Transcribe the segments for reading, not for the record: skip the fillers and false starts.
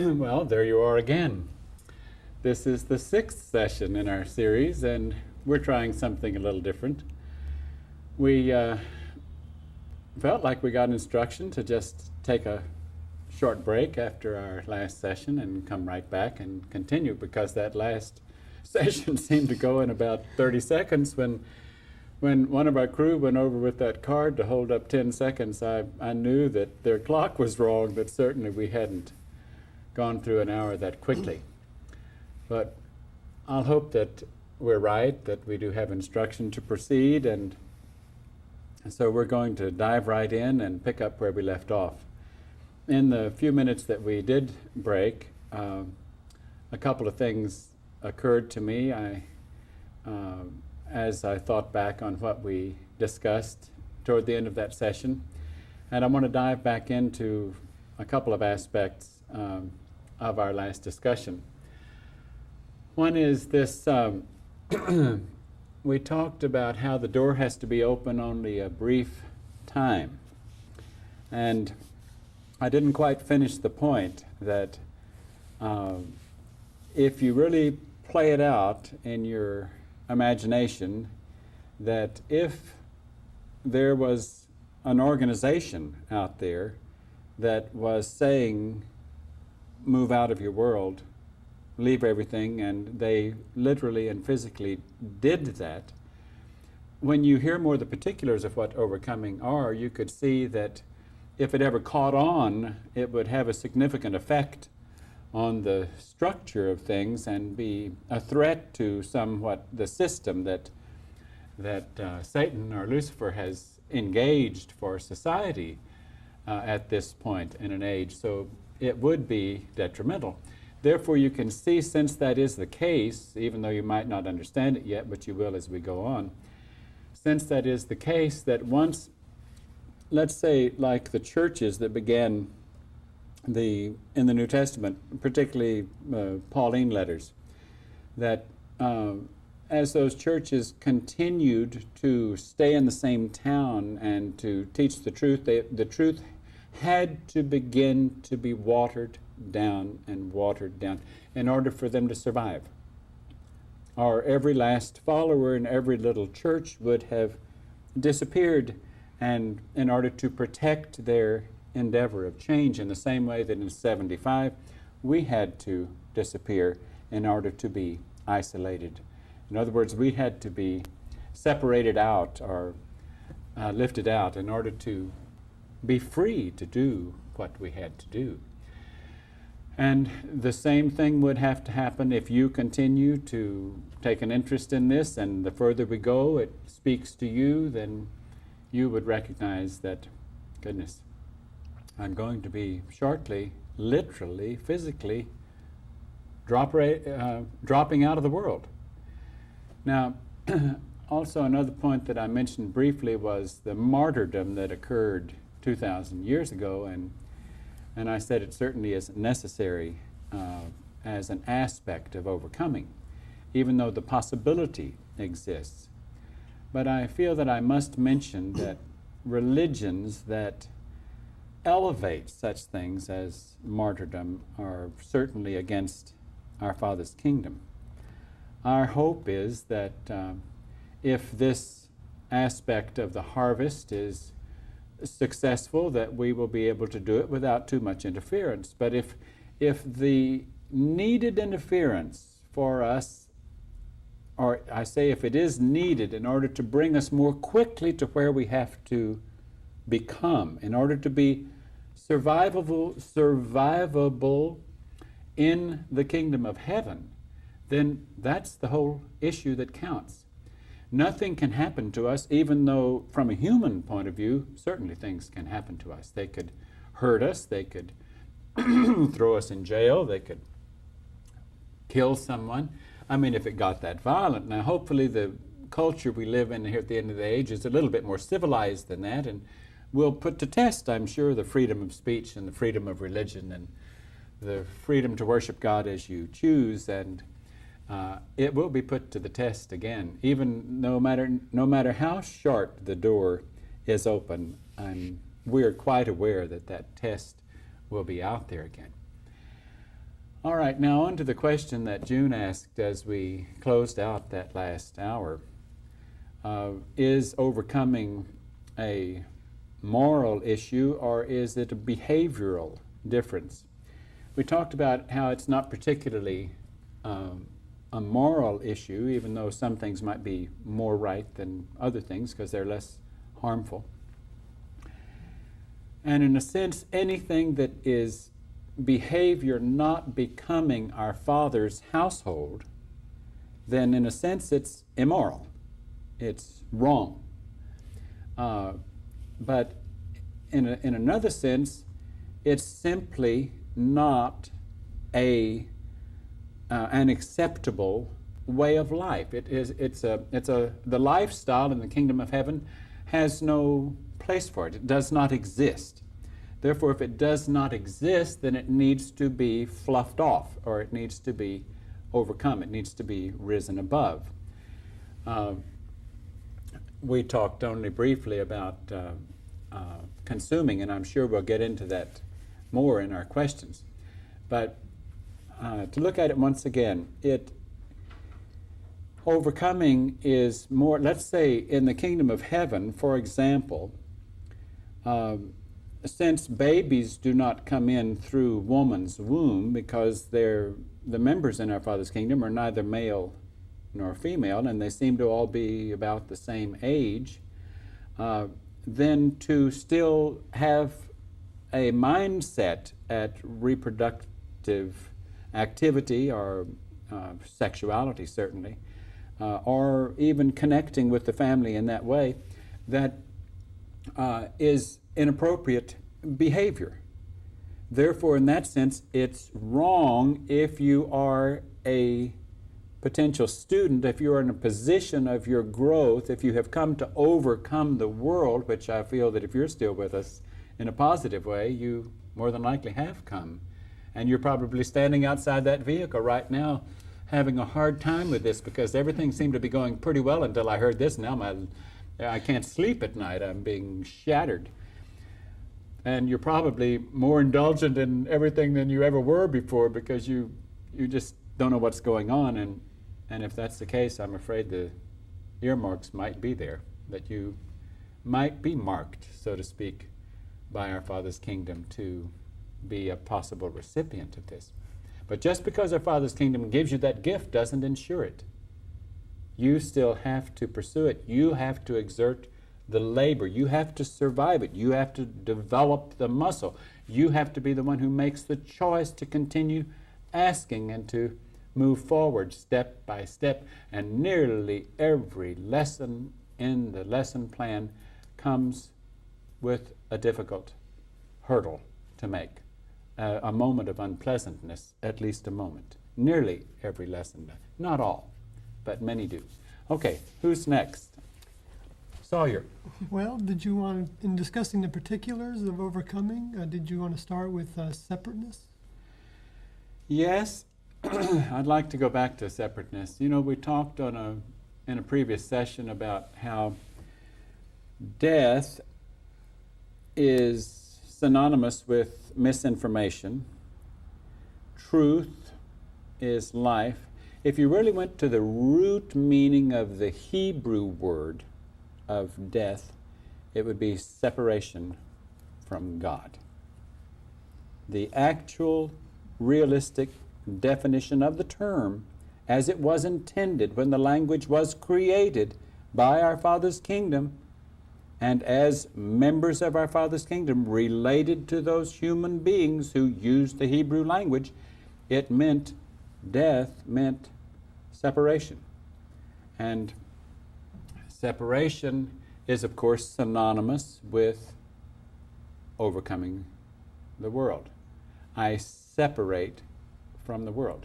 Well, there you are again. This is the sixth session in our series, and we're trying something a little different. We felt like we got instruction to just take a short break after our last session and come right back and continue, because that last session seemed to go in about 30 seconds. When one of our crew went over with that card to hold up 10 seconds, I knew that their clock was wrong, that certainly we hadn't gone through an hour that quickly. But I'll hope that we're right, that we do have instruction to proceed, and so we're going to dive right in and pick up where we left off. In the few minutes that we did break, a couple of things occurred to me as I thought back on what we discussed toward the end of that session. And I want to dive back into a couple of aspects of our last discussion. One is this, we talked about how the door has to be open only a brief time. And I didn't quite finish the point that if you really play it out in your imagination, that if there was an organization out there that was saying, move out of your world, leave everything, and they literally and physically did that, when you hear more of the particulars of what overcoming are, you could see that if it ever caught on, it would have a significant effect on the structure of things and be a threat to somewhat the system that Satan or Lucifer has engaged for society at this point in an age. So it would be detrimental. Therefore, you can see, since that is the case, even though you might not understand it yet, but you will as we go on, since that is the case, that once, let's say, like the churches that began in the New Testament, particularly Pauline letters, that as those churches continued to stay in the same town and to teach the truth, the truth had to begin to be watered down and watered down in order for them to survive. Or every last follower in every little church would have disappeared, and in order to protect their endeavor of change, in the same way that in 75 we had to disappear in order to be isolated. In other words, we had to be separated out or lifted out in order to be free to do what we had to do. And the same thing would have to happen if you continue to take an interest in this, and the further we go, it speaks to you, then you would recognize that, goodness, I'm going to be shortly, literally, physically, dropping out of the world. Now, also another point that I mentioned briefly was the martyrdom that occurred 2,000 years ago, and I said it certainly is necessary as an aspect of overcoming, even though the possibility exists. But I feel that I must mention that religions that elevate such things as martyrdom are certainly against our Father's kingdom. Our hope is that if this aspect of the harvest is successful, that we will be able to do it without too much interference. But if the needed interference for us, or I say if it is needed in order to bring us more quickly to where we have to become, in order to be survivable in the kingdom of heaven, then that's the whole issue that counts. Nothing can happen to us, even though from a human point of view, certainly things can happen to us. They could hurt us, they could throw us in jail, they could kill someone. I mean, if it got that violent. Now, hopefully the culture we live in here at the end of the age is a little bit more civilized than that, and will put to test, I'm sure, the freedom of speech and the freedom of religion and the freedom to worship God as you choose, and it will be put to the test again. Even no matter how short the door is open, we're quite aware that that test will be out there again. All right, now on to the question that June asked as we closed out that last hour. Is overcoming a moral issue, or is it a behavioral difference? We talked about how it's not particularly a moral issue, even though some things might be more right than other things because they're less harmful. And in a sense, anything that is behavior not becoming our Father's household, then in a sense it's immoral. It's wrong. But in another sense, it's simply not an acceptable way of life. The lifestyle in the kingdom of heaven has no place for it. It does not exist. Therefore, if it does not exist, then it needs to be fluffed off, or it needs to be overcome. It needs to be risen above. We talked only briefly about consuming, and I'm sure we'll get into that more in our questions. But to look at it once again, overcoming is more, let's say in the kingdom of heaven, for example, since babies do not come in through woman's womb because the members in our Father's kingdom are neither male nor female, and they seem to all be about the same age, then to still have a mindset at reproductive activity or sexuality certainly, or even connecting with the family in that way, that is inappropriate behavior. Therefore, in that sense, it's wrong if you are a potential student, if you are in a position of your growth, if you have come to overcome the world, which I feel that if you're still with us in a positive way, you more than likely have come. And you're probably standing outside that vehicle right now having a hard time with this because everything seemed to be going pretty well until I heard this. Now I can't sleep at night. I'm being shattered. And you're probably more indulgent in everything than you ever were before because you just don't know what's going on. And if that's the case, I'm afraid the earmarks might be there, that you might be marked, so to speak, by our Father's kingdom to be a possible recipient of this. But just because our Father's kingdom gives you that gift doesn't ensure it. You still have to pursue it. You have to exert the labor. You have to survive it. You have to develop the muscle. You have to be the one who makes the choice to continue asking and to move forward step by step. And nearly every lesson in the lesson plan comes with a difficult hurdle to make, a moment of unpleasantness, at least a moment. Nearly every lesson, not all, but many do. Okay, who's next? Sawyer. Well, did you want, in discussing the particulars of overcoming, did you want to start with separateness? Yes, I'd like to go back to separateness. You know, we talked in a previous session about how death is synonymous with misinformation. Truth is life. If you really went to the root meaning of the Hebrew word of death, it would be separation from God. The actual realistic definition of the term as it was intended when the language was created by our Father's kingdom and as members of our Father's kingdom related to those human beings who used the Hebrew language, it meant death meant separation. And separation is, of course, synonymous with overcoming the world. I separate from the world.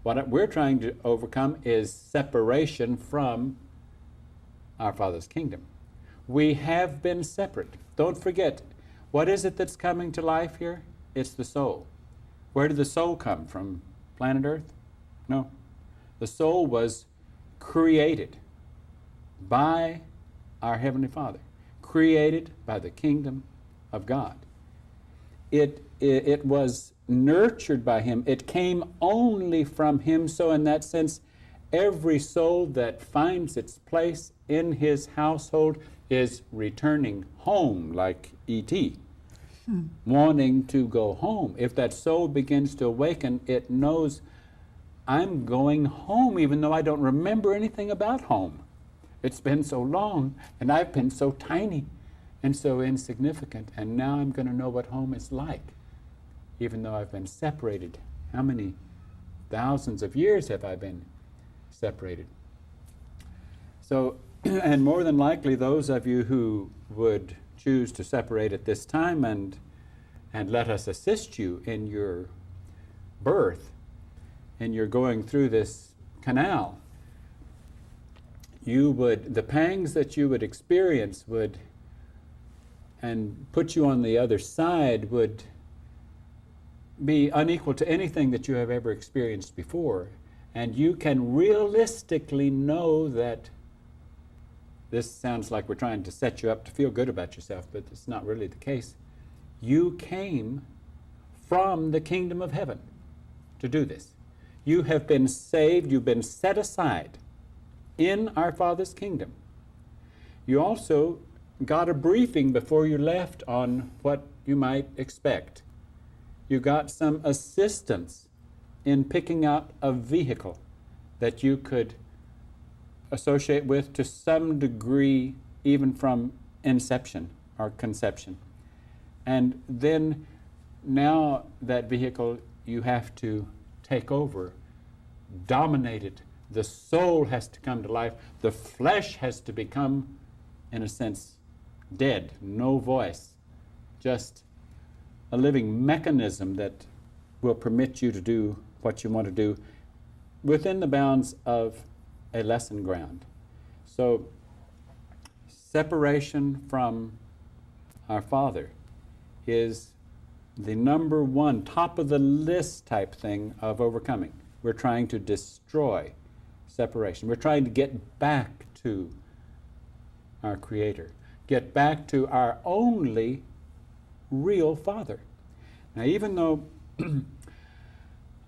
What we're trying to overcome is separation from our Father's kingdom. We have been separate. Don't forget, what is it that's coming to life here? It's the soul. Where did the soul come from? Planet Earth? No. The soul was created by our Heavenly Father, created by the kingdom of God. It was nurtured by him. It came only from him. So in that sense, every soul that finds its place in his household is returning home, like E.T., wanting to go home. If that soul begins to awaken, it knows, I'm going home, even though I don't remember anything about home. It's been so long, and I've been so tiny and so insignificant, and now I'm going to know what home is like, even though I've been separated. How many thousands of years have I been separated? So, and more than likely, those of you who would choose to separate at this time and let us assist you in your birth, and you're going through this canal, the pangs that you would experience would, and put you on the other side, would be unequal to anything that you have ever experienced before. And you can realistically know that this sounds like we're trying to set you up to feel good about yourself, but it's not really the case. You came from the kingdom of heaven to do this. You have been saved, you've been set aside in our Father's kingdom. You also got a briefing before you left on what you might expect. You got some assistance in picking out a vehicle that you could associate with to some degree, even from inception or conception. And then now that vehicle you have to take over, dominate it. The soul has to come to life. The flesh has to become, in a sense, dead, no voice, just a living mechanism that will permit you to do what you want to do within the bounds of a lesson ground. So, separation from our Father is the number one, top of the list type thing of overcoming. We're trying to destroy separation. We're trying to get back to our Creator, get back to our only real Father. Now, even though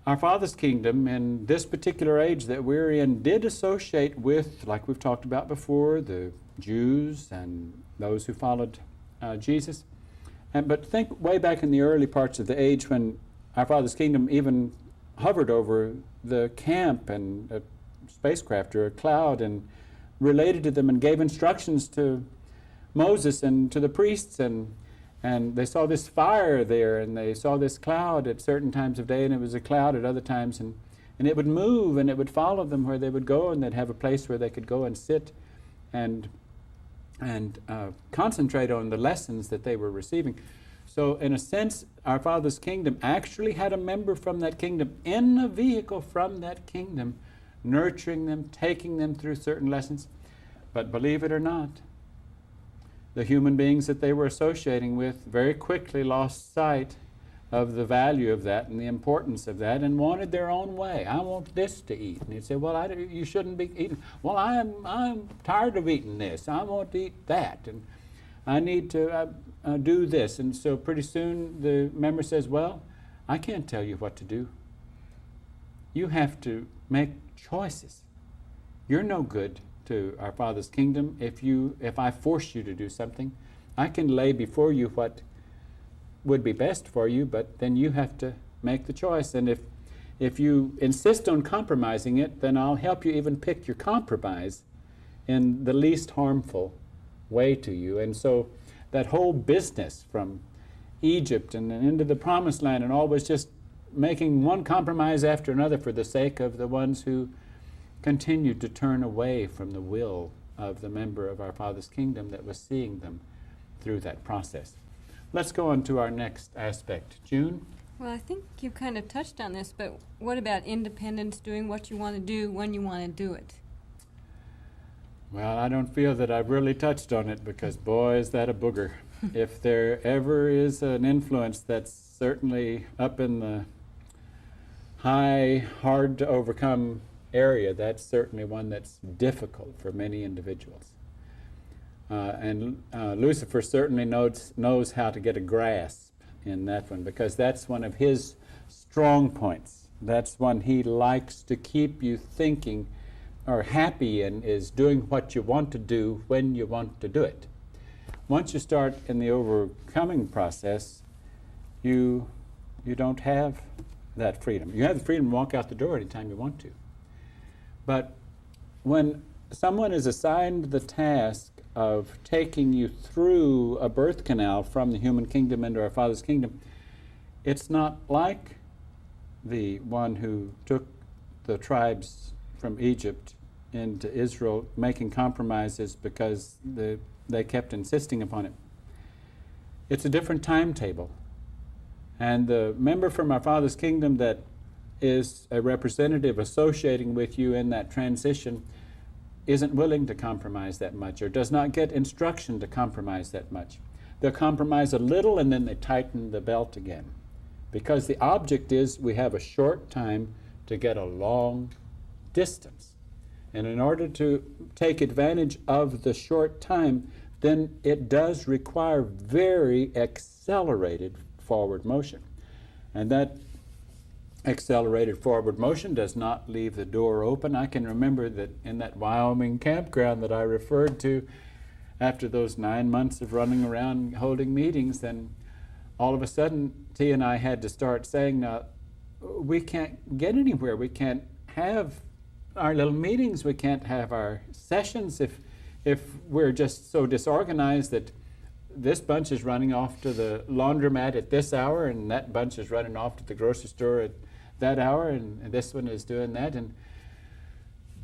our Father's kingdom in this particular age that we're in did associate with, like we've talked about before, the Jews and those who followed Jesus. But think way back in the early parts of the age when our Father's kingdom even hovered over the camp and a spacecraft or a cloud and related to them and gave instructions to Moses and to the priests, and they saw this fire there, and they saw this cloud at certain times of day, and it was a cloud at other times, and it would move and it would follow them where they would go, and they'd have a place where they could go and sit and concentrate on the lessons that they were receiving. So in a sense, our Father's kingdom actually had a member from that kingdom in a vehicle from that kingdom, nurturing them, taking them through certain lessons. But believe it or not, the human beings that they were associating with very quickly lost sight of the value of that and the importance of that, and wanted their own way. I want this to eat. And he'd say, well, you shouldn't be eating. Well, I'm tired of eating this. I want to eat that. And I need to do this. And so pretty soon the member says, well, I can't tell you what to do. You have to make choices. You're no good to our Father's kingdom if I force you to do something. I can lay before you what would be best for you, but then you have to make the choice. And if you insist on compromising it, then I'll help you even pick your compromise in the least harmful way to you. And so that whole business from Egypt and into the Promised Land and all was just making one compromise after another for the sake of the ones who continued to turn away from the will of the member of our Father's kingdom that was seeing them through that process. Let's go on to our next aspect. June? Well, I think you kind of touched on this, but what about independence, doing what you want to do when you want to do it? Well, I don't feel that I've really touched on it because, boy, is that a booger. If there ever is an influence that's certainly up in the high, hard to overcome area, that's certainly one that's difficult for many individuals. And Lucifer certainly knows how to get a grasp in that one, because that's one of his strong points. That's when he likes to keep you thinking or happy and is doing what you want to do when you want to do it. Once you start in the overcoming process, you don't have that freedom. You have the freedom to walk out the door anytime you want to. But when someone is assigned the task of taking you through a birth canal from the human kingdom into our Father's kingdom, it's not like the one who took the tribes from Egypt into Israel, making compromises because they kept insisting upon it. It's a different timetable. And the member from our Father's kingdom that is a representative associating with you in that transition isn't willing to compromise that much, or does not get instruction to compromise that much. They'll compromise a little and then they tighten the belt again. Because the object is we have a short time to get a long distance. And in order to take advantage of the short time, then it does require very accelerated forward motion. And that accelerated forward motion does not leave the door open. I can remember that in that Wyoming campground that I referred to, after those 9 months of running around holding meetings, then all of a sudden T and I had to start saying, now, we can't get anywhere. We can't have our little meetings. We can't have our sessions if we're just so disorganized that this bunch is running off to the laundromat at this hour and that bunch is running off to the grocery store at that hour and this one is doing that. And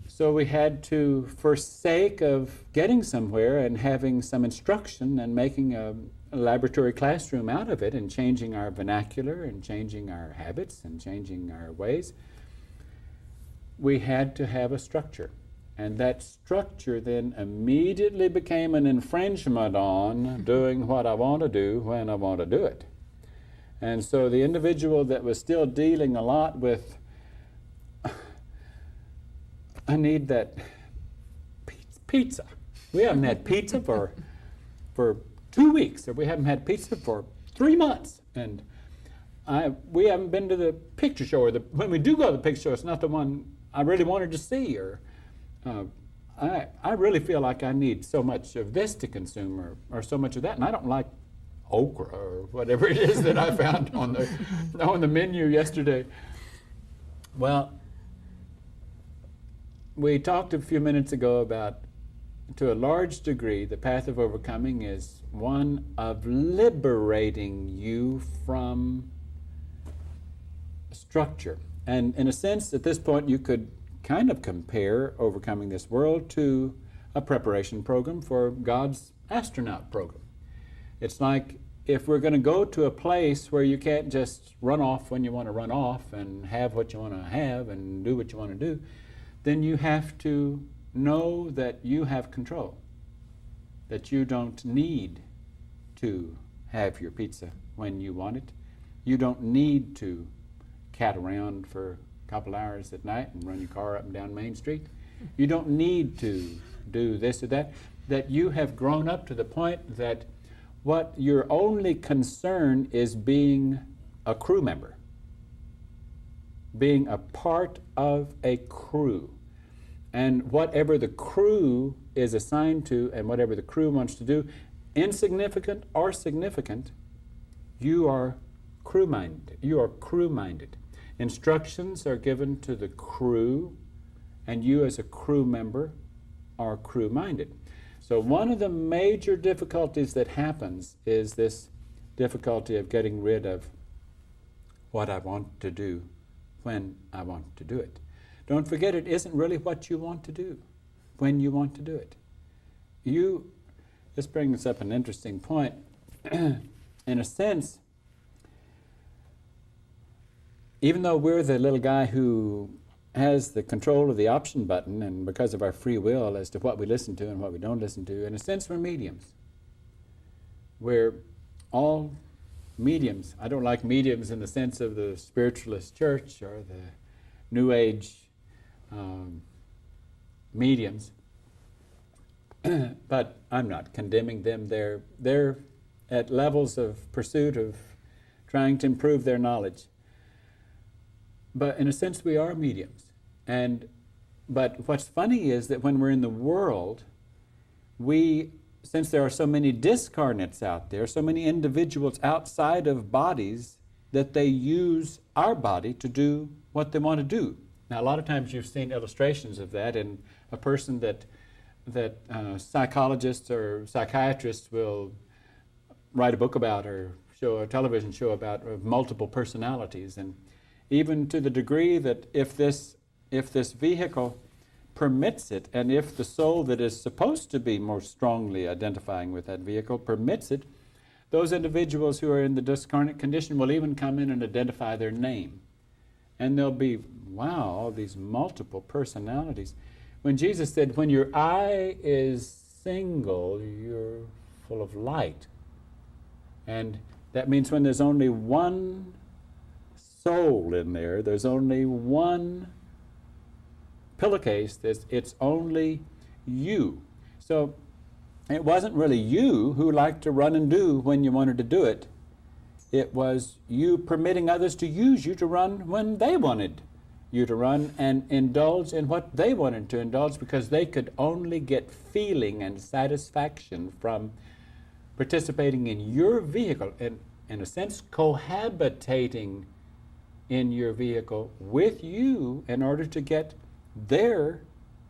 so we had to forsake of getting somewhere and having some instruction and making a laboratory classroom out of it and changing our vernacular and changing our habits and changing our ways. We had to have a structure. And that structure then immediately became an infringement on doing what I want to do when I want to do it. And so the individual that was still dealing a lot with, I need that pizza. We haven't had pizza for 2 weeks, or we haven't had pizza for 3 months. And we haven't been to the picture show, or when we do go to the picture show, it's not the one I really wanted to see, or I really feel like I need so much of this to consume, or so much of that, and I don't like okra or whatever it is that I found on the menu yesterday. Well, we talked a few minutes ago about, to a large degree, the path of overcoming is one of liberating you from structure. And in a sense, at this point, you could kind of compare overcoming this world to a preparation program for God's astronaut program. It's like if we're going to go to a place where you can't just run off when you want to run off and have what you want to have and do what you want to do, then you have to know that you have control, that you don't need to have your pizza when you want it. You don't need to cat around for a couple hours at night and run your car up and down Main Street. You don't need to do this or that. That you have grown up to the point that what your only concern is being a crew member, being a part of a crew. And whatever the crew is assigned to and whatever the crew wants to do, insignificant or significant, you are crew-minded. You are crew-minded. Instructions are given to the crew, and you as a crew member are crew-minded. So one of the major difficulties that happens is this difficulty of getting rid of what I want to do when I want to do it. Don't forget, it isn't really what you want to do when you want to do it. This brings up an interesting point. In a sense, even though we're the little guy who has the control of the option button, and because of our free will as to what we listen to and what we don't listen to, in a sense we're mediums. We're all mediums. I don't like mediums in the sense of the spiritualist church or the New Age mediums, but I'm not condemning them. They're at levels of pursuit of trying to improve their knowledge. But in a sense, we are mediums. But what's funny is that when we're in the world, since there are so many discarnates out there, so many individuals outside of bodies, that they use our body to do what they want to do. Now, a lot of times you've seen illustrations of that in a person that psychologists or psychiatrists will write a book about or show a television show about multiple personalities, and even to the degree that if this vehicle permits it, and if the soul that is supposed to be more strongly identifying with that vehicle permits it, those individuals who are in the discarnate condition will even come in and identify their name. And they'll be, wow, all these multiple personalities. When Jesus said, when your eye is single, you're full of light. And that means when there's only one soul in there, there's only one pillowcase, it's only you. So it wasn't really you who liked to run and do when you wanted to do it. It was you permitting others to use you to run when they wanted you to run and indulge in what they wanted to indulge, because they could only get feeling and satisfaction from participating in your vehicle, and in a sense cohabitating in your vehicle with you in order to get their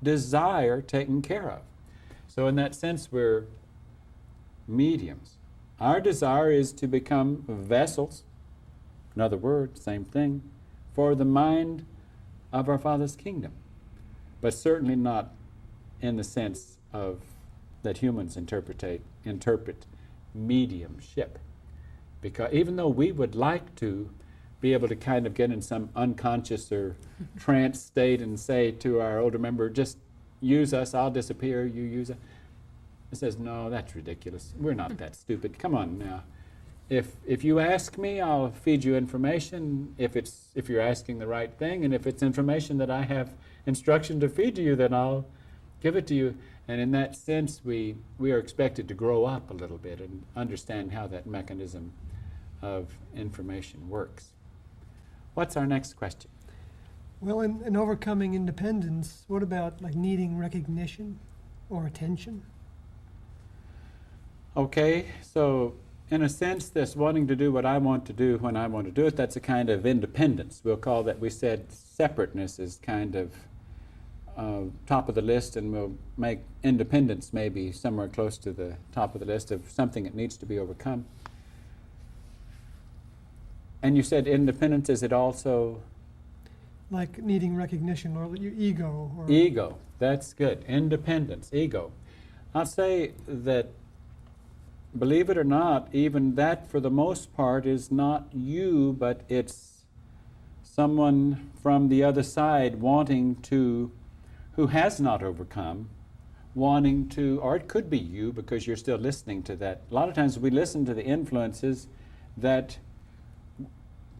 desire taken care of. So in that sense, we're mediums. Our desire is to become vessels, another word, same thing, for the mind of our Father's kingdom, but certainly not in the sense of that humans interpret mediumship. Because even though we would like to be able to kind of get in some unconscious or trance state and say to our older member, just use us, I'll disappear, you use us. It says, no, that's ridiculous. We're not that stupid. Come on now. If you ask me, I'll feed you information if you're asking the right thing, and if it's information that I have instruction to feed to you, then I'll give it to you. And in that sense, we are expected to grow up a little bit and understand how that mechanism of information works. What's our next question? Well, in overcoming independence, what about like needing recognition or attention? Okay, so in a sense, this wanting to do what I want to do when I want to do it, that's a kind of independence. We'll call that, we said separateness is kind of top of the list, and we'll make independence maybe somewhere close to the top of the list of something that needs to be overcome. And you said independence, is it also? Like needing recognition or your ego? Or Ego, that's good. Independence, ego. I'll say that, believe it or not, even that for the most part is not you, but it's someone from the other side wanting to, who has not overcome, wanting to, or it could be you because you're still listening to that. A lot of times we listen to the influences that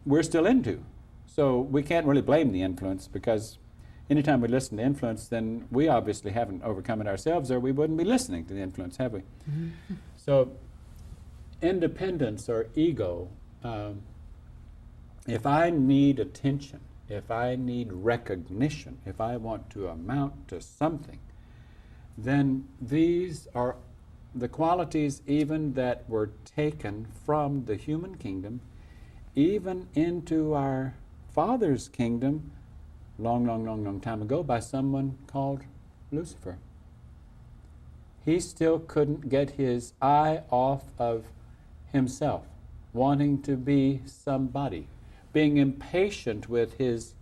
we're still into. So we can't really blame the influence, because anytime we listen to influence, then we obviously haven't overcome it ourselves, or we wouldn't be listening to the influence, have we? Mm-hmm. So independence or ego, if I need attention, if I need recognition, if I want to amount to something, then these are the qualities even that were taken from the human kingdom even into our Father's kingdom long time ago by someone called Lucifer. He still couldn't get his eye off of himself, wanting to be somebody, being impatient with his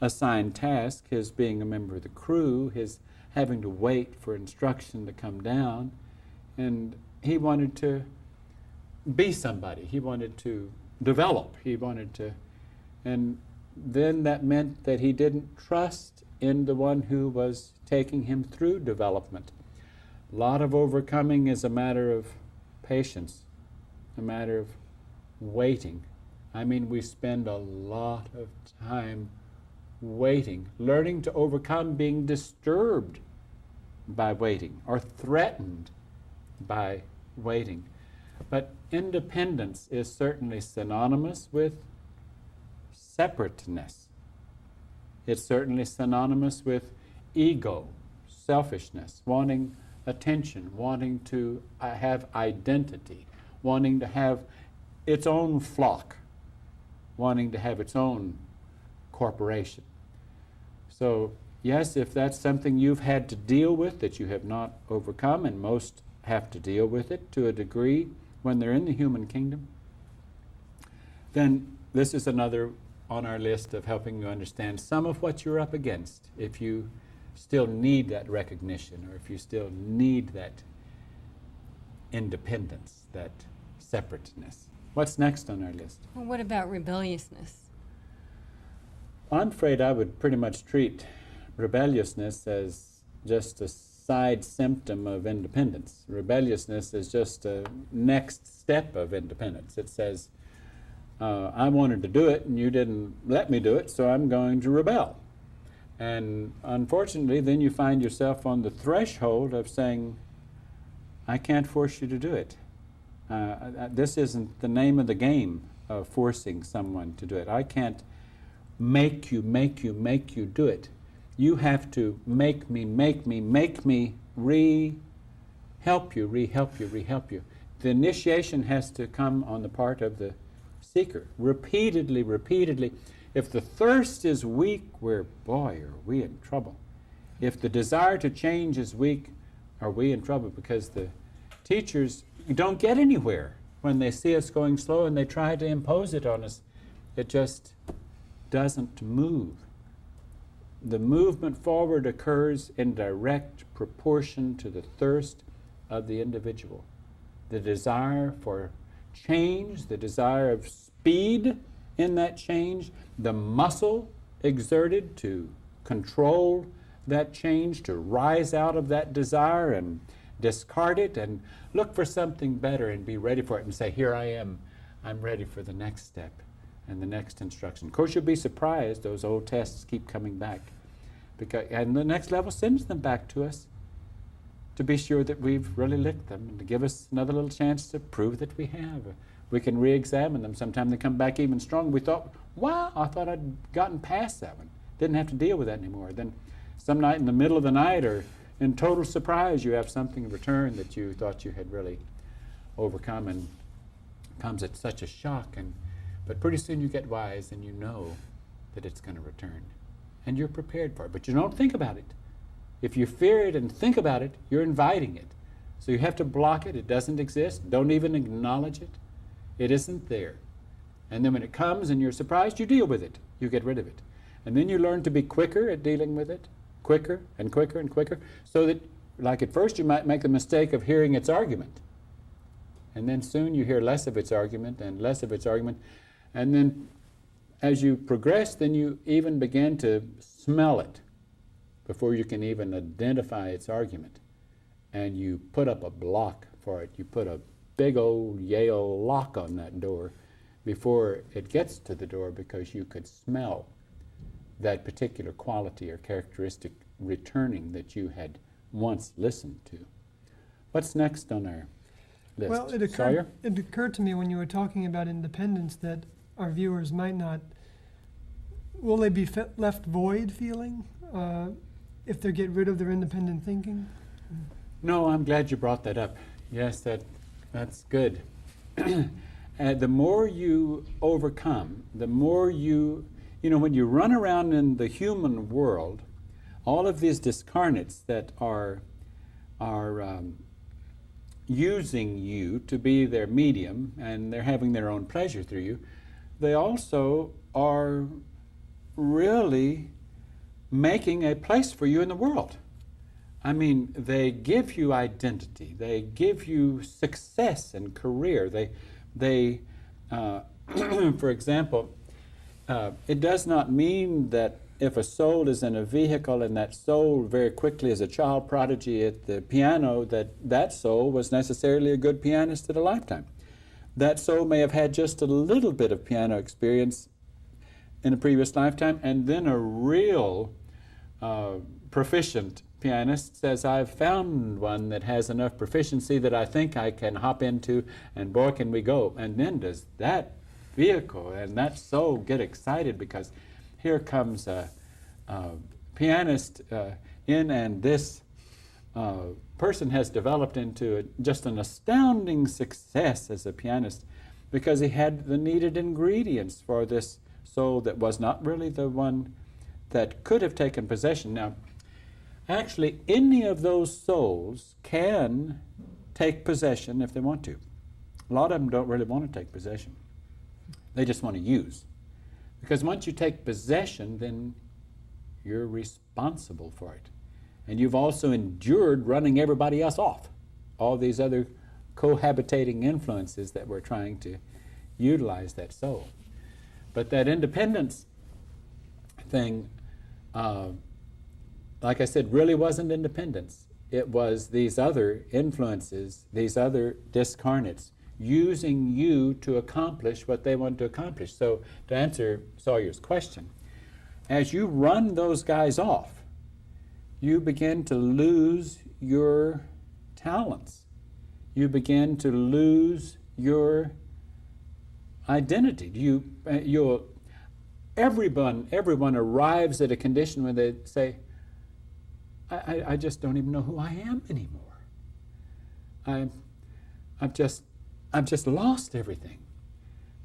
assigned task, his being a member of the crew, his having to wait for instruction to come down, and he wanted to be somebody. He wanted to develop. He wanted to, and then that meant that he didn't trust in the one who was taking him through development. A lot of overcoming is a matter of patience, a matter of waiting. I mean, we spend a lot of time waiting, learning to overcome being disturbed by waiting or threatened by waiting. But independence is certainly synonymous with separateness. It's certainly synonymous with ego, selfishness, wanting attention, wanting to have identity, wanting to have its own flock, wanting to have its own corporation. So, yes, if that's something you've had to deal with that you have not overcome, and most have to deal with it to a degree when they're in the human kingdom, then this is another on our list of helping you understand some of what you're up against if you still need that recognition, or if you still need that independence, that separateness. What's next on our list? Well, what about rebelliousness? I'm afraid I would pretty much treat rebelliousness as just a side symptom of independence. Rebelliousness is just a next step of independence. It says, I wanted to do it and you didn't let me do it, so I'm going to rebel. And unfortunately, then you find yourself on the threshold of saying, I can't force you to do it. This isn't the name of the game of forcing someone to do it. I can't make you do it. You have to make me help you. The initiation has to come on the part of the seeker, repeatedly. If the thirst is weak, are we in trouble. If the desire to change is weak, are we in trouble, because the teachers don't get anywhere when they see us going slow and they try to impose it on us. It just doesn't move. The movement forward occurs in direct proportion to the thirst of the individual. The desire for change, the desire of speed in that change, the muscle exerted to control that change, to rise out of that desire and discard it and look for something better and be ready for it and say, here I am, I'm ready for the next step and the next instruction. Of course, you'll be surprised, those old tests keep coming back. And the next level sends them back to us to be sure that we've really licked them and to give us another little chance to prove that we have. We can re-examine them. Sometimes they come back even stronger. We thought, wow, I thought I'd gotten past that one. Didn't have to deal with that anymore. Then some night in the middle of the night, or in total surprise, you have something in return that you thought you had really overcome, and comes at such a shock. But pretty soon you get wise and you know that it's going to return. And you're prepared for it. But you don't think about it. If you fear it and think about it, you're inviting it. So you have to block it. It doesn't exist. Don't even acknowledge it. It isn't there. And then when it comes and you're surprised, you deal with it. You get rid of it. And then you learn to be quicker at dealing with it. Quicker and quicker and quicker. So that, like at first, you might make the mistake of hearing its argument. And then soon you hear less of its argument and less of its argument. And then as you progress, then you even begin to smell it before you can even identify its argument. And you put up a block for it. You put a big old Yale lock on that door before it gets to the door, because you could smell that particular quality or characteristic returning that you had once listened to. What's next on our list? Well, it occurred to me when you were talking about independence that our viewers might not, will they be left void feeling if they get rid of their independent thinking? No, I'm glad you brought that up. Yes, that's good. The more you overcome, the more when you run around in the human world, all of these discarnates that are using you to be their medium, and they're having their own pleasure through you, they also are really making a place for you in the world. I mean, they give you identity. They give you success and career. They for example, it does not mean that if a soul is in a vehicle and that soul very quickly is a child prodigy at the piano, that soul was necessarily a good pianist at a lifetime. That soul may have had just a little bit of piano experience in a previous lifetime, and then a real proficient pianist says, I've found one that has enough proficiency that I think I can hop into, and boy, can we go. And then does that vehicle and that soul get excited, because here comes a pianist in, and this person has developed into just an astounding success as a pianist because he had the needed ingredients for this soul that was not really the one that could have taken possession. Now, actually, any of those souls can take possession if they want to. A lot of them don't really want to take possession. They just want to use. Because once you take possession, then you're responsible for it. And you've also endured running everybody else off. All these other cohabitating influences that were trying to utilize that soul. But that independence thing, like I said, really wasn't independence. It was these other influences, these other discarnates, using you to accomplish what they wanted to accomplish. So to answer Sawyer's question, as you run those guys off, you begin to lose your talents. You begin to lose your identity. Everyone arrives at a condition where they say, I just don't even know who I am anymore. I've just lost everything.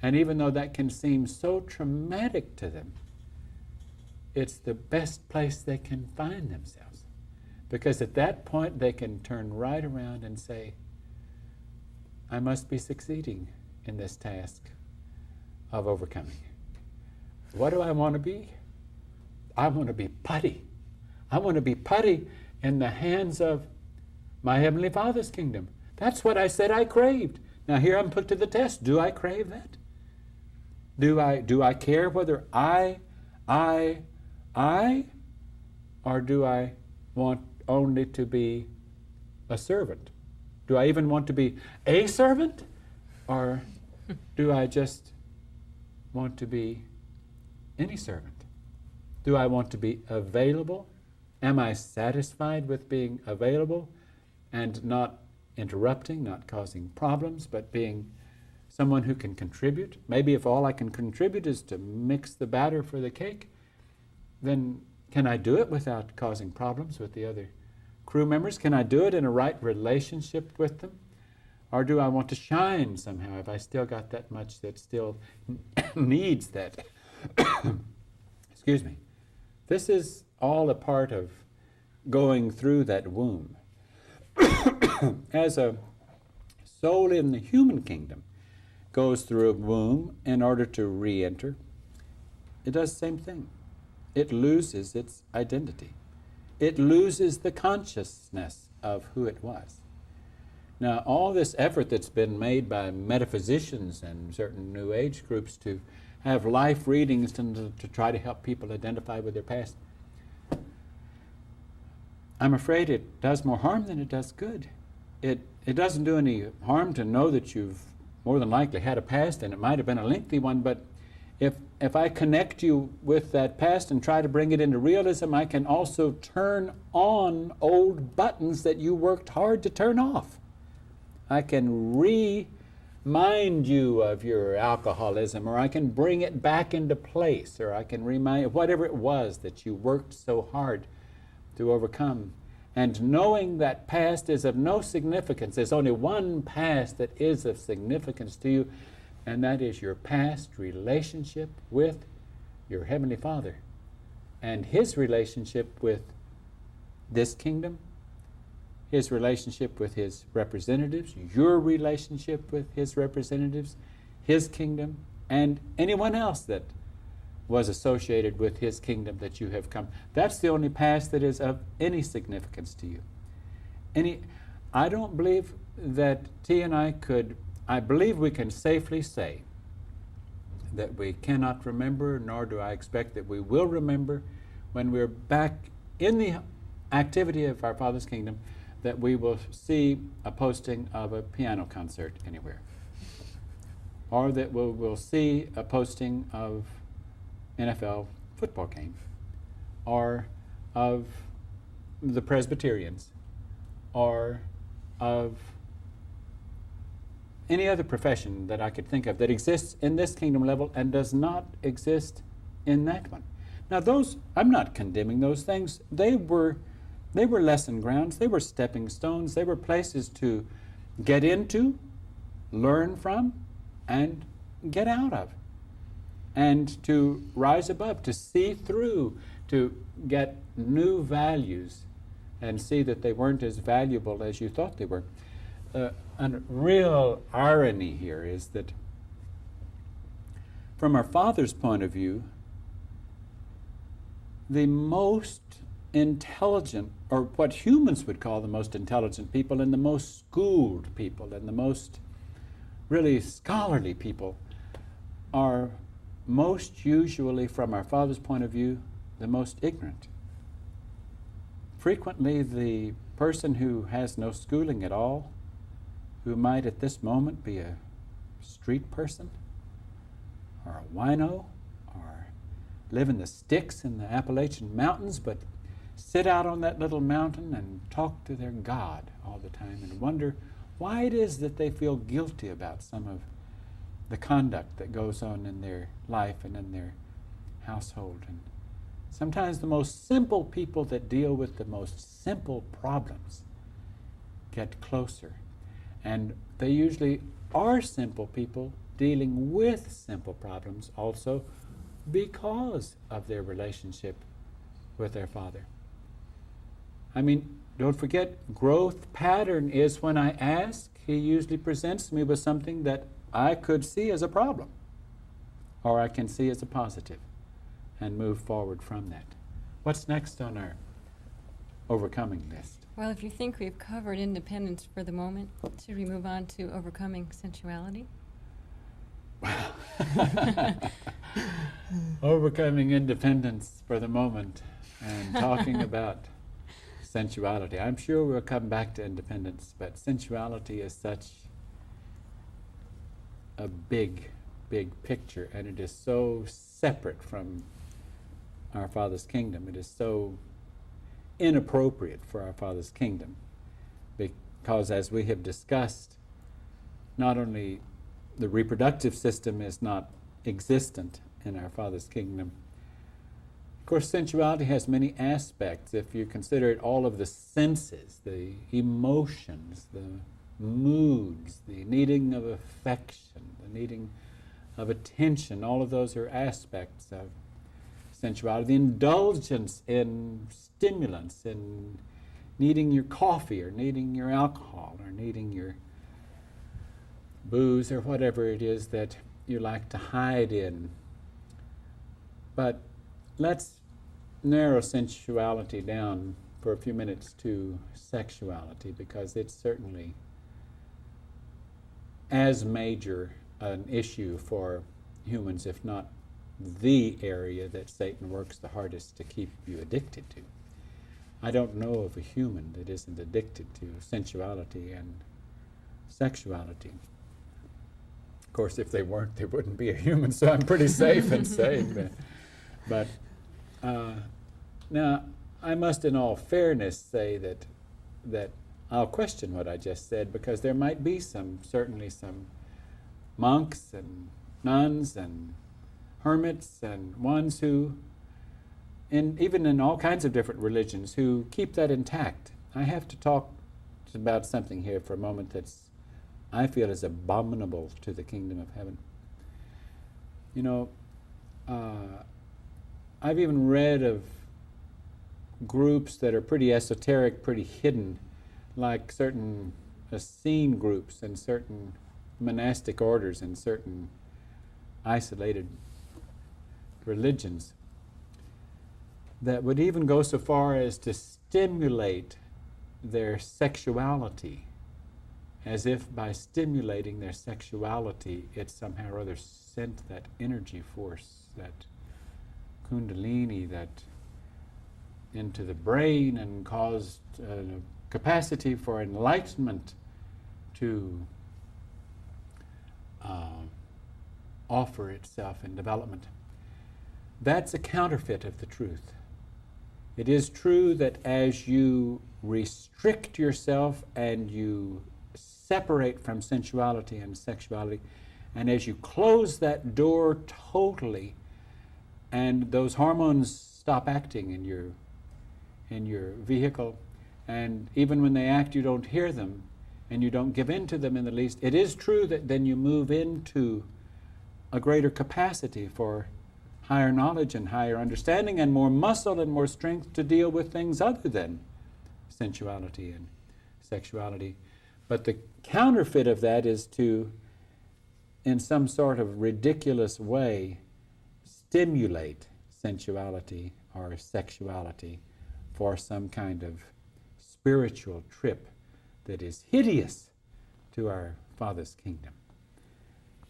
And even though that can seem so traumatic to them, it's the best place they can find themselves. Because at that point they can turn right around and say, I must be succeeding in this task of overcoming. What do I want to be? I want to be putty. I want to be putty in the hands of my Heavenly Father's kingdom. That's what I said I craved. Now here I'm put to the test. Do I crave that? Do I care whether I, or do I want only to be a servant? Do I even want to be a servant? Or do I just want to be any servant? Do I want to be available? Am I satisfied with being available and not interrupting, not causing problems, but being someone who can contribute? Maybe if all I can contribute is to mix the batter for the cake, then can I do it without causing problems with the other crew members? Can I do it in a right relationship with them? Or do I want to shine somehow? Have I still got that much that still needs that? Excuse me. This is all a part of going through that womb. As a soul in the human kingdom goes through a womb in order to re-enter, it does the same thing. It loses its identity. It loses the consciousness of who it was. Now, all this effort that's been made by metaphysicians and certain New Age groups to have life readings to try to help people identify with their past, I'm afraid it does more harm than it does good. It doesn't do any harm to know that you've more than likely had a past, and it might have been a lengthy one, but if I connect you with that past and try to bring it into realism, I can also turn on old buttons that you worked hard to turn off. I can remind you of your alcoholism, or I can bring it back into place, or I can remind you whatever it was that you worked so hard to overcome. And knowing that past is of no significance, there's only one past that is of significance to you, and that is your past relationship with your Heavenly Father and His relationship with this kingdom, His relationship with His representatives, your relationship with His representatives, His kingdom, and anyone else that was associated with His kingdom that you have come. That's the only past that is of any significance to you. I don't believe that T and I believe we can safely say that we cannot remember, nor do I expect that we will remember when we're back in the activity of our Father's kingdom, that we will see a posting of a piano concert anywhere, or that we'll see a posting of NFL football game, or of the Presbyterians, or of any other profession that I could think of that exists in this kingdom level and does not exist in that one. Now those, I'm not condemning those things. They were lesson grounds. They were stepping stones. They were places to get into, learn from, and get out of. And to rise above, to see through, to get new values and see that they weren't as valuable as you thought they were. A real irony here is that from our Father's point of view, the most intelligent, or what humans would call the most intelligent people, and the most schooled people, and the most really scholarly people, are most usually, from our Father's point of view, the most ignorant. Frequently, the person who has no schooling at all, who might at this moment be a street person, or a wino, or live in the sticks in the Appalachian Mountains, but sit out on that little mountain and talk to their God all the time and wonder why it is that they feel guilty about some of the conduct that goes on in their life and in their household. And sometimes the most simple people that deal with the most simple problems get closer. And they usually are simple people dealing with simple problems also because of their relationship with their Father. I mean, don't forget, growth pattern is when I ask, He usually presents me with something that I could see as a problem, or I can see as a positive, and move forward from that. What's next on our overcoming list? Well, if you think we've covered independence for the moment, should we move on to overcoming sensuality? Overcoming independence for the moment and talking about sensuality. I'm sure we'll come back to independence, but sensuality is such a big, big picture, and it is so separate from our Father's kingdom. It is so inappropriate for our Father's kingdom because, as we have discussed, not only the reproductive system is not existent in our Father's kingdom. Of course, sensuality has many aspects. If you consider it, all of the senses, the emotions, the moods, the needing of affection, the needing of attention, all of those are aspects of sensuality. The indulgence in stimulants, in needing your coffee or needing your alcohol or needing your booze or whatever it is that you like to hide in. But let's narrow sensuality down for a few minutes to sexuality, because it's certainly as major an issue for humans, if not the area that Satan works the hardest to keep you addicted to. I don't know of a human that isn't addicted to sensuality and sexuality. Of course, if they weren't, they wouldn't be a human, so I'm pretty safe in saying that. But now, I must in all fairness say that I'll question what I just said, because there might be certainly some monks and nuns and hermits and ones who, even in all kinds of different religions, who keep that intact. I have to talk about something here for a moment that's I feel is abominable to the kingdom of heaven. You know, I've even read of groups that are pretty esoteric, pretty hidden, like certain Essene groups and certain monastic orders and certain isolated religions that would even go so far as to stimulate their sexuality, as if by stimulating their sexuality it somehow or other sent that energy force, that kundalini, that into the brain, and caused capacity for enlightenment to offer itself in development. That's a counterfeit of the truth. It is true that as you restrict yourself and you separate from sensuality and sexuality, and as you close that door totally, and those hormones stop acting in your vehicle, and even when they act, you don't hear them, and you don't give in to them in the least. It is true that then you move into a greater capacity for higher knowledge and higher understanding and more muscle and more strength to deal with things other than sensuality and sexuality. But the counterfeit of that is to, in some sort of ridiculous way, stimulate sensuality or sexuality for some kind of spiritual trip that is hideous to our Father's kingdom.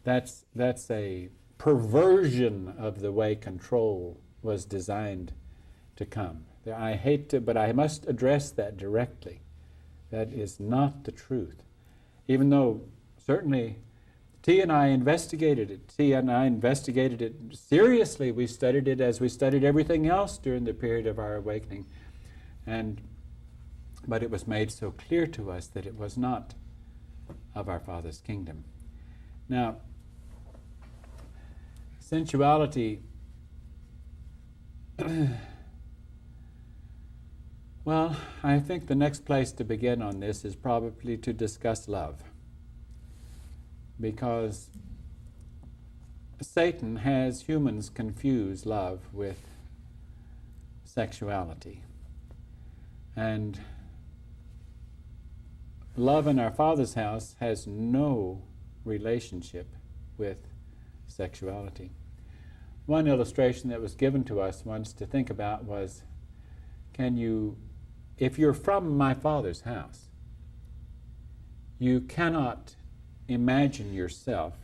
That's a perversion of the way control was designed to come. I hate to, but I must address that directly. That is not the truth. Even though certainly T and I investigated it. T and I investigated it seriously. We studied it as we studied everything else during the period of our awakening. But it was made so clear to us that it was not of our Father's kingdom. Now, sensuality, well, I think the next place to begin on this is probably to discuss love. Because Satan has humans confuse love with sexuality. And love in our Father's house has no relationship with sexuality. One illustration that was given to us once to think about was, if you're from my Father's house, you cannot imagine yourself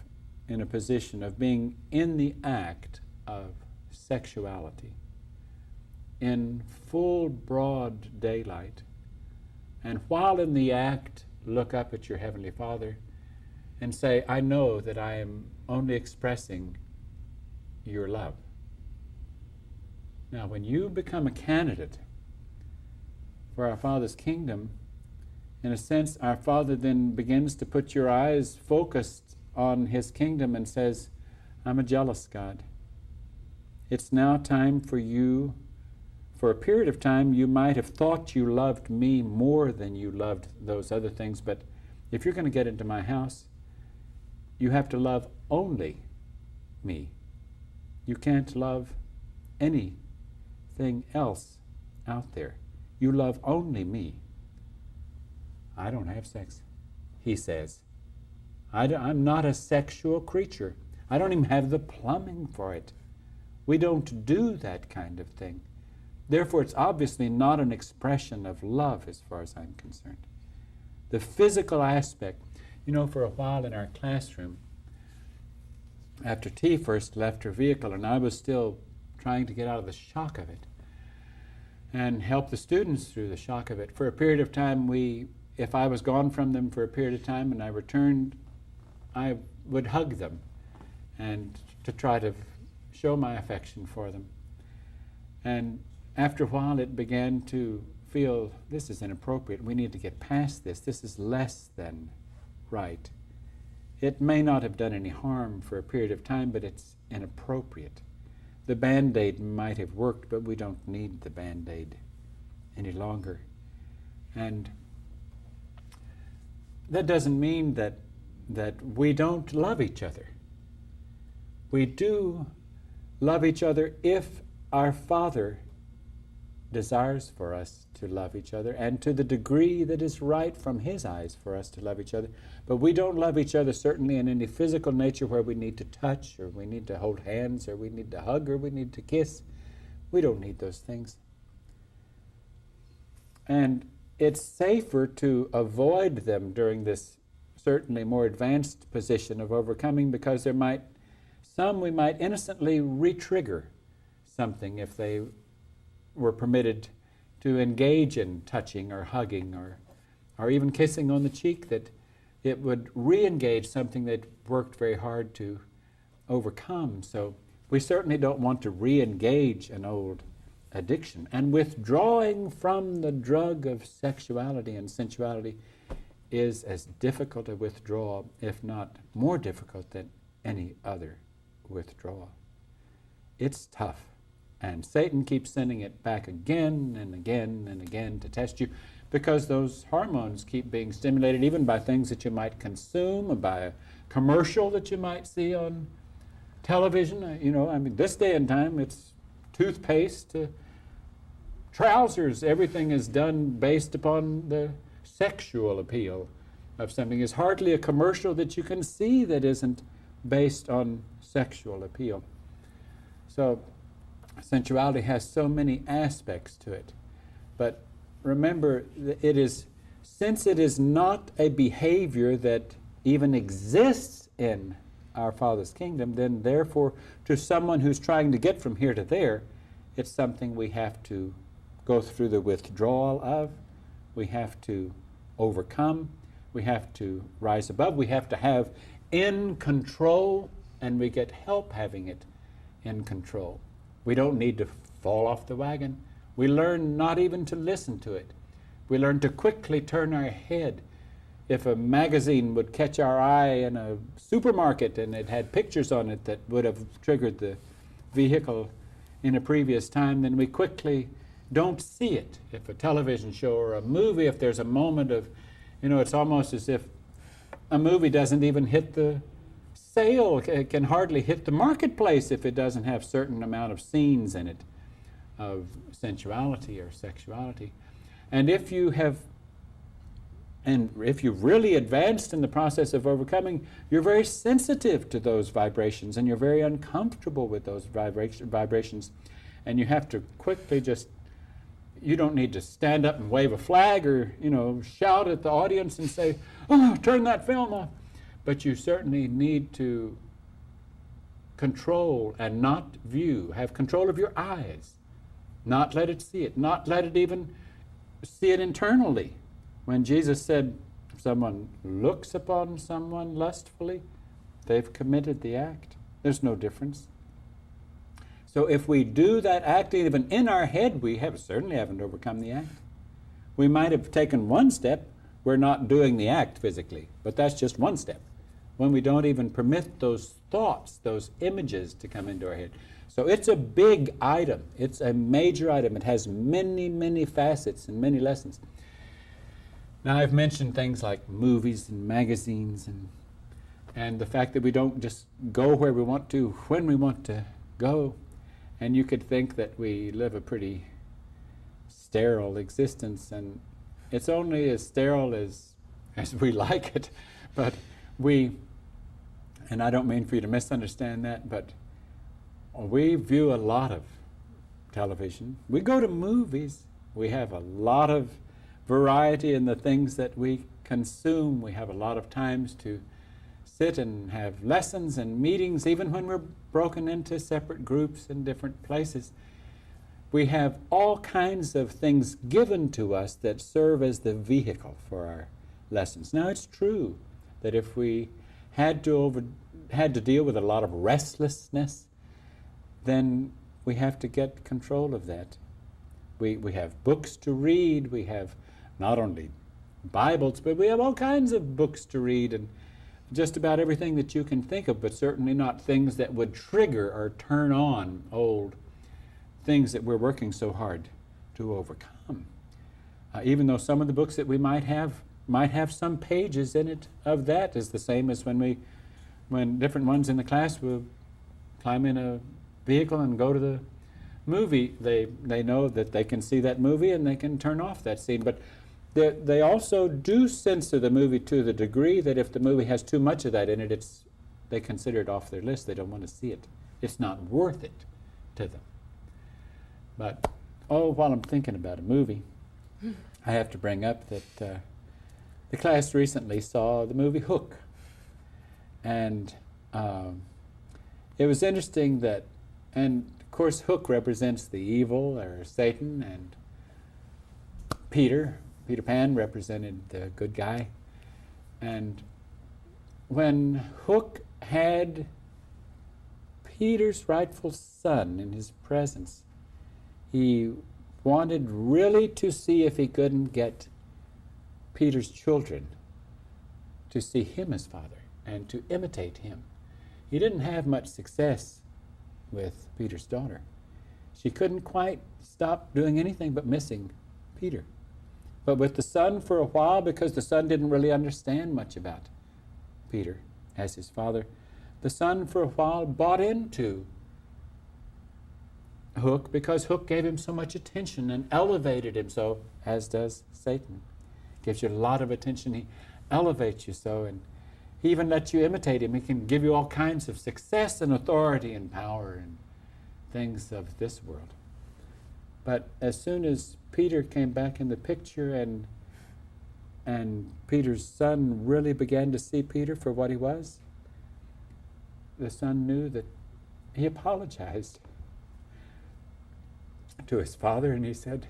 in a position of being in the act of sexuality in full broad daylight, and while in the act look up at your Heavenly Father and say, I know that I am only expressing your love. Now, when you become a candidate for our Father's kingdom, in a sense, our Father then begins to put your eyes focused on His kingdom and says, I'm a jealous God. It's now time for you. For a period of time, you might have thought you loved me more than you loved those other things, but if you're going to get into my house, you have to love only me. You can't love anything else out there. You love only me. I don't have sex, He says. I'm not a sexual creature. I don't even have the plumbing for it. We don't do that kind of thing. Therefore, it's obviously not an expression of love as far as I'm concerned. The physical aspect, for a while in our classroom, after T first left her vehicle, and I was still trying to get out of the shock of it and help the students through the shock of it, for a period of time, if I was gone from them for a period of time and I returned, I would hug them and to try to show my affection for them. And after a while, it began to feel, this is inappropriate. We need to get past this. This is less than right. It may not have done any harm for a period of time, but it's inappropriate. The Band-Aid might have worked, but we don't need the Band-Aid any longer. And that doesn't mean that we don't love each other. We do love each other if our Father desires for us to love each other, and to the degree that is right from His eyes for us to love each other. But we don't love each other certainly in any physical nature where we need to touch, or we need to hold hands, or we need to hug, or we need to kiss. We don't need those things. And it's safer to avoid them during this certainly more advanced position of overcoming, because we might innocently re-trigger something if they were permitted to engage in touching or hugging or even kissing on the cheek, that it would re-engage something that worked very hard to overcome. So we certainly don't want to re-engage an old addiction. And withdrawing from the drug of sexuality and sensuality is as difficult a withdrawal, if not more difficult, than any other withdrawal. it's tough. And Satan keeps sending it back again and again and again to test you, because those hormones keep being stimulated even by things that you might consume, or by a commercial that you might see on television. I mean, this day and time, it's toothpaste to trousers. Everything is done based upon the sexual appeal of something. There's hardly a commercial that you can see that isn't based on sexual appeal. So sensuality has so many aspects to it. But remember, since it is not a behavior that even exists in our Father's kingdom, then therefore to someone who's trying to get from here to there, it's something we have to go through the withdrawal of, we have to overcome, we have to rise above, we have to have in control, and we get help having it in control. We don't need to fall off the wagon. We learn not even to listen to it. We learn to quickly turn our head. If a magazine would catch our eye in a supermarket and it had pictures on it that would have triggered the vehicle in a previous time, then we quickly don't see it. If a television show or a movie, if there's a moment of, it's almost as if a movie doesn't even hit the sale. It can hardly hit the marketplace if it doesn't have certain amount of scenes in it of sensuality or sexuality. And if you've really advanced in the process of overcoming, you're very sensitive to those vibrations, and you're very uncomfortable with those vibrations. And you have to quickly you don't need to stand up and wave a flag or, shout at the audience and say, "Oh, turn that film off." But you certainly need to control and not have control of your eyes, not let it see it, not let it even see it internally. When Jesus said, if someone looks upon someone lustfully, they've committed the act. There's no difference. So if we do that act even in our head, we certainly haven't overcome the act. We might have taken one step. We're not doing the act physically, but that's just one step. When we don't even permit those thoughts, those images to come into our head. So it's a big item. It's a major item. It has many, many facets and many lessons. Now, I've mentioned things like movies and magazines and the fact that we don't just go where we want to, when we want to go. And you could think that we live a pretty sterile existence, and it's only as sterile as we like it. But and I don't mean for you to misunderstand that, but we view a lot of television. We go to movies. We have a lot of variety in the things that we consume. We have a lot of times to sit and have lessons and meetings, even when we're broken into separate groups in different places. We have all kinds of things given to us that serve as the vehicle for our lessons. Now, it's true that if we had to deal with a lot of restlessness, then we have to get control of that. We have books to read. We have not only Bibles, but we have all kinds of books to read, and just about everything that you can think of, but certainly not things that would trigger or turn on old things that we're working so hard to overcome. Even though some of the books that we might have some pages in it of that, is the same as when different ones in the class will climb in a vehicle and go to the movie. They know that they can see that movie and they can turn off that scene. But they also do censor the movie to the degree that if the movie has too much of that in it, they consider it off their list. They don't want to see it. It's not worth it to them. But, while I'm thinking about a movie, I have to bring up that the class recently saw the movie Hook. And it was interesting that, and of course Hook represents the evil, or Satan, and Peter Pan represented the good guy. And when Hook had Peter's rightful son in his presence, he wanted really to see if he couldn't get Peter's children to see him as father and to imitate him. He didn't have much success with Peter's daughter. She couldn't quite stop doing anything but missing Peter. But with the son for a while, because the son didn't really understand much about Peter as his father, the son for a while bought into Hook because Hook gave him so much attention and elevated him so, as does Satan. Gives you a lot of attention. He elevates you so, and he even lets you imitate him. He can give you all kinds of success and authority and power and things of this world. But as soon as Peter came back in the picture and Peter's son really began to see Peter for what he was, the son knew that he apologized to his father, and he said,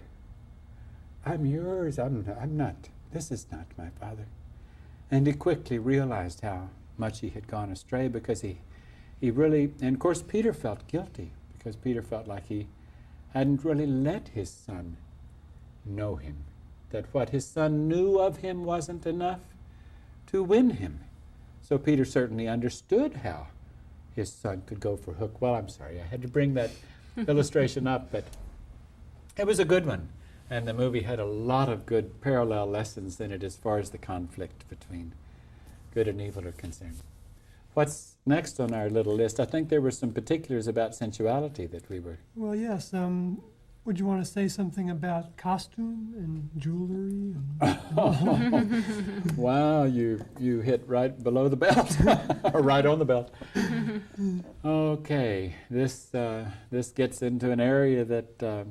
I'm yours, I'm not, this is not my father. And he quickly realized how much he had gone astray, because he really, and of course Peter felt guilty, because Peter felt like he hadn't really let his son know him, that what his son knew of him wasn't enough to win him. So Peter certainly understood how his son could go for Hook. Well, I'm sorry, I had to bring that illustration up, but it was a good one. And the movie had a lot of good parallel lessons in it as far as the conflict between good and evil are concerned. What's next on our little list? I think there were some particulars about sensuality that we were... Well, yes. Would you want to say something about costume and jewelry? And Wow, you hit right below the belt, or right on the belt. Okay, this gets into an area that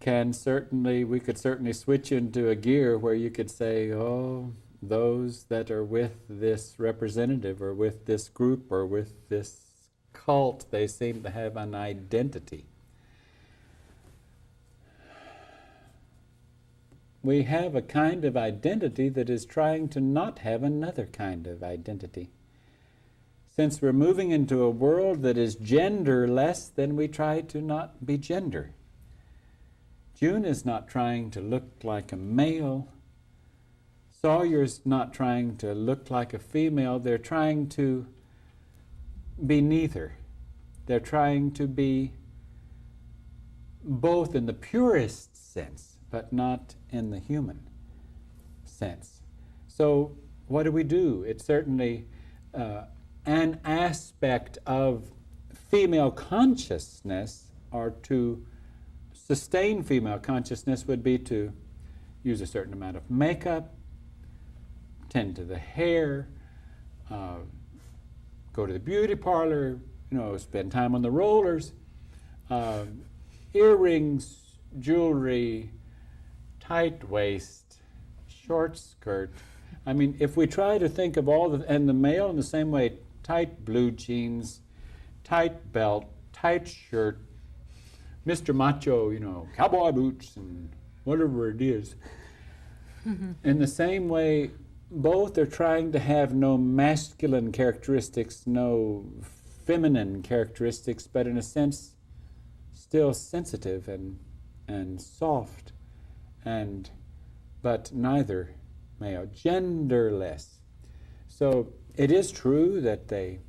we could certainly switch into a gear where you could say, oh, those that are with this representative or with this group or with this cult, they seem to have an identity. We have a kind of identity that is trying to not have another kind of identity. Since we're moving into a world that is genderless, then we try to not be gender. June is not trying to look like a male. Sawyer's not trying to look like a female. They're trying to be neither. They're trying to be both in the purest sense, but not in the human sense. So what do? It's certainly an aspect of female consciousness, or to sustain female consciousness would be to use a certain amount of makeup, tend to the hair, go to the beauty parlor, spend time on the rollers, earrings, jewelry, tight waist, short skirt. I mean, if we try to think of and the male in the same way, tight blue jeans, tight belt, tight shirt, Mr. Macho, cowboy boots and whatever it is. In the same way, both are trying to have no masculine characteristics, no feminine characteristics, but in a sense, still sensitive and soft, but neither male, genderless. So it is true that they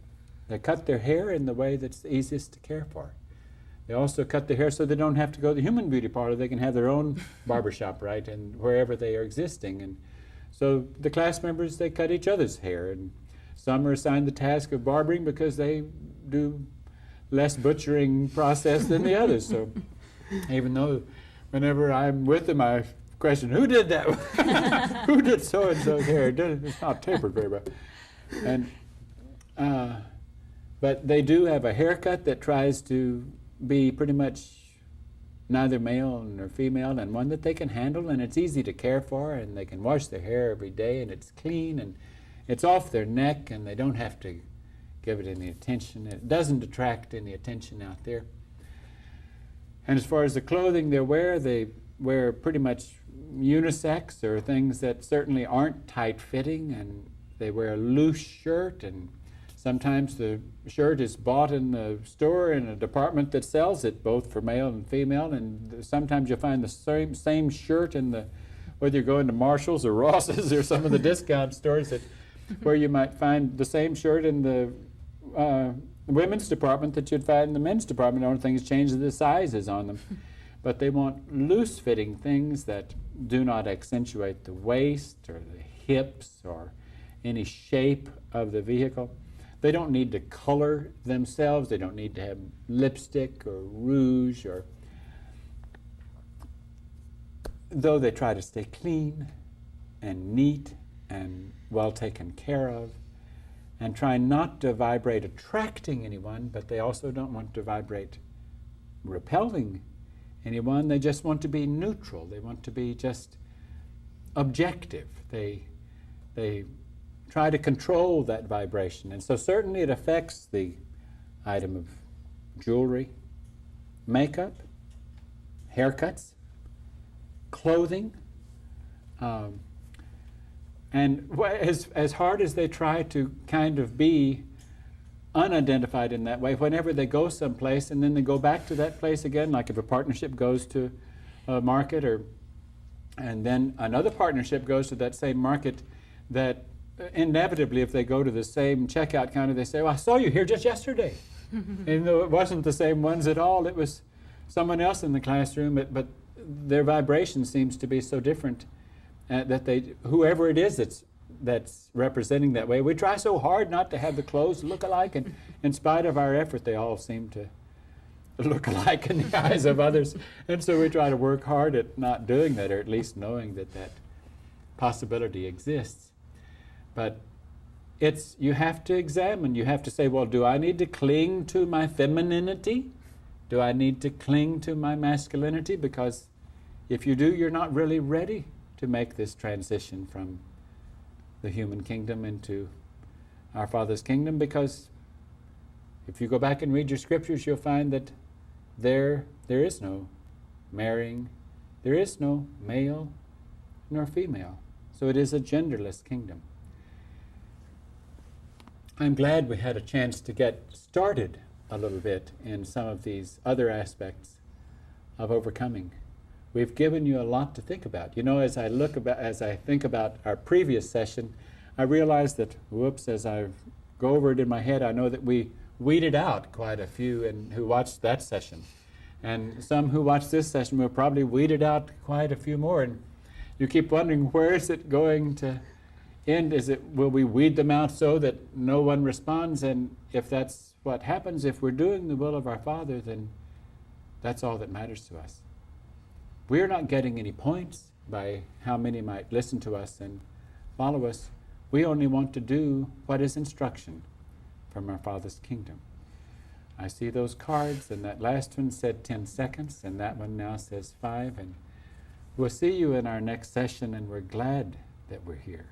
cut their hair in the way that's the easiest to care for. They also cut their hair so they don't have to go to the human beauty parlor. They can have their own barbershop, right, and wherever they are existing. And so the class members, they cut each other's hair, and some are assigned the task of barbering because they do less butchering process than the others. So even though whenever I'm with them, I question, who did that? Who did so-and-so's hair? It's not tapered very well. And but they do have a haircut that tries to be pretty much neither male nor female, and one that they can handle, and it's easy to care for, and they can wash their hair every day, and it's clean, and it's off their neck, and they don't have to give it any attention. It doesn't attract any attention out there. And as far as the clothing they wear pretty much unisex, or things that certainly aren't tight-fitting, and they wear a loose shirt, and sometimes the shirt is bought in the store in a department that sells it, both for male and female, and sometimes you'll find the same shirt whether you're going to Marshall's or Ross's or some of the discount stores, where you might find the same shirt in the women's department that you'd find in the men's department. The only thing that's changed is the sizes on them. But they want loose-fitting things that do not accentuate the waist or the hips or any shape of the vehicle. They don't need to color themselves. They don't need to have lipstick or rouge, or though they try to stay clean and neat and well taken care of, and try not to vibrate attracting anyone, but they also don't want to vibrate repelling anyone. They just want to be neutral. They want to be just objective. They try to control that vibration. And so certainly it affects the item of jewelry, makeup, haircuts, clothing. And as hard as they try to kind of be unidentified in that way, whenever they go someplace and then they go back to that place again, like if a partnership goes to a market, and then another partnership goes to that same market, that inevitably if they go to the same checkout counter, they say, well, I saw you here just yesterday. Even though it wasn't the same ones at all, it was someone else in the classroom, but their vibration seems to be so different that whoever it is that's representing that way, we try so hard not to have the clothes look alike, and in spite of our effort, they all seem to look alike in the eyes of others. And so we try to work hard at not doing that, or at least knowing that that possibility exists. But you have to examine. You have to say, well, do I need to cling to my femininity? Do I need to cling to my masculinity? Because if you do, you're not really ready to make this transition from the human kingdom into our Father's kingdom, because if you go back and read your scriptures, you'll find that there is no marrying, there is no male nor female. So it is a genderless kingdom. I'm glad we had a chance to get started a little bit in some of these other aspects of overcoming. We've given you a lot to think about. You know, as I think about our previous session, I realize that, as I go over it in my head, I know that we weeded out quite a few who watched that session. And some who watched this session will probably weeded out quite a few more. And you keep wondering, where is it going to end? Will we weed them out so that no one responds? And if that's what happens, if we're doing the will of our Father, then that's all that matters to us. We're not getting any points by how many might listen to us and follow us. We only want to do what is instruction from our Father's kingdom. I see those cards, and that last one said 10 seconds, and that one now says 5. And we'll see you in our next session, and we're glad that we're here.